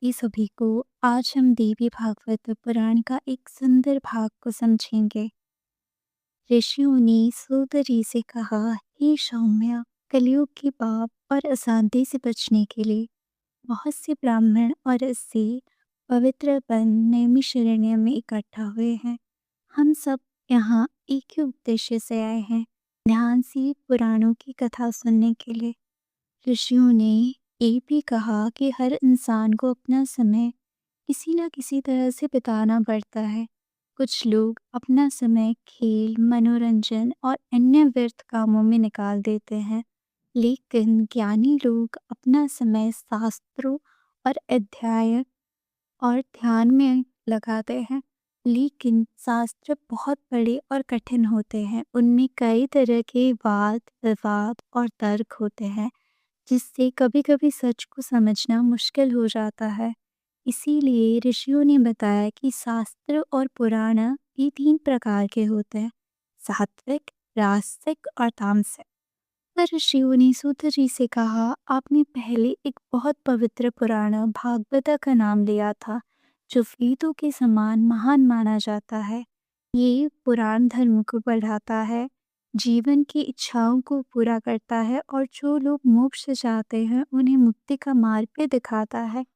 ये सभी को आज हम देवी भागवत पुराण का एक सुंदर भाग को समझेंगे। ऋषियों ने सोदरी से कहा, हे सौम्या, कलयुग की पाप और अशांति से बचने के लिए बहुत से ब्राह्मण और इससे पवित्र वन नैमिषारण्य में इकट्ठा हुए हैं। हम सब यहाँ एक ही उद्देश्य से आए हैं, ध्यान से पुराणों की कथा सुनने के लिए। ऋषियों ने ये भी कहा कि हर इंसान को अपना समय किसी न किसी तरह से बिताना पड़ता है। कुछ लोग अपना समय खेल, मनोरंजन और अन्य व्यर्थ कामों में निकाल देते हैं, लेकिन ज्ञानी लोग अपना समय शास्त्रों और अध्याय और ध्यान में लगाते हैं। लेकिन शास्त्र बहुत बड़े और कठिन होते हैं, उनमें कई तरह के वाद विवाद और तर्क होते हैं, जिससे कभी-कभी सच को समझना मुश्किल हो जाता है। इसीलिए ऋषियों ने बताया कि शास्त्र और पुराण ये 3 प्रकार के होते हैं, सात्विक, राजसिक और तामसिक। पर ऋषियों ने सूत जी से कहा, आपने पहले एक बहुत पवित्र पुराण भागवत का नाम लिया था, जो वेदों के समान महान माना जाता है। ये पुराण धर्म को बढ़ाता है, जीवन की इच्छाओं को पूरा करता है और जो लोग मोक्ष चाहते हैं उन्हें मुक्ति का मार्ग भी दिखाता है।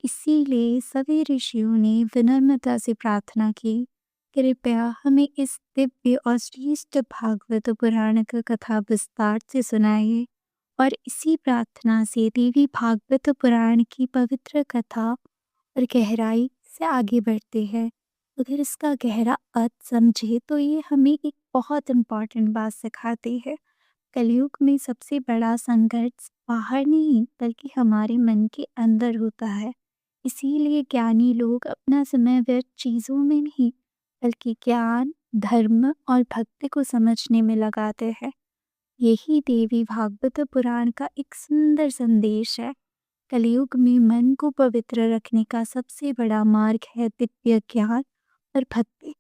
इसीलिए सभी ऋषियों ने विनम्रता से प्रार्थना की, कृपया हमें इस दिव्य और श्रेष्ठ भागवत पुराण का कथा विस्तार से सुनाइए। और इसी प्रार्थना से देवी भागवत पुराण की पवित्र कथा और गहराई से आगे बढ़ते हैं। अगर इसका गहरा अर्थ समझे तो ये हमें एक बहुत इम्पॉर्टेंट बात सिखाती है। कलयुग में सबसे बड़ा संघर्ष बाहर नहीं बल्कि हमारे मन के अंदर होता है। इसीलिए ज्ञानी लोग अपना समय व्यर्थ चीजों में नहीं बल्कि ज्ञान, धर्म और भक्ति को समझने में लगाते हैं। यही देवी भागवत पुराण का एक सुंदर संदेश है। कलयुग में मन को पवित्र रखने का सबसे बड़ा मार्ग है दिव्य ज्ञान और भक्ति।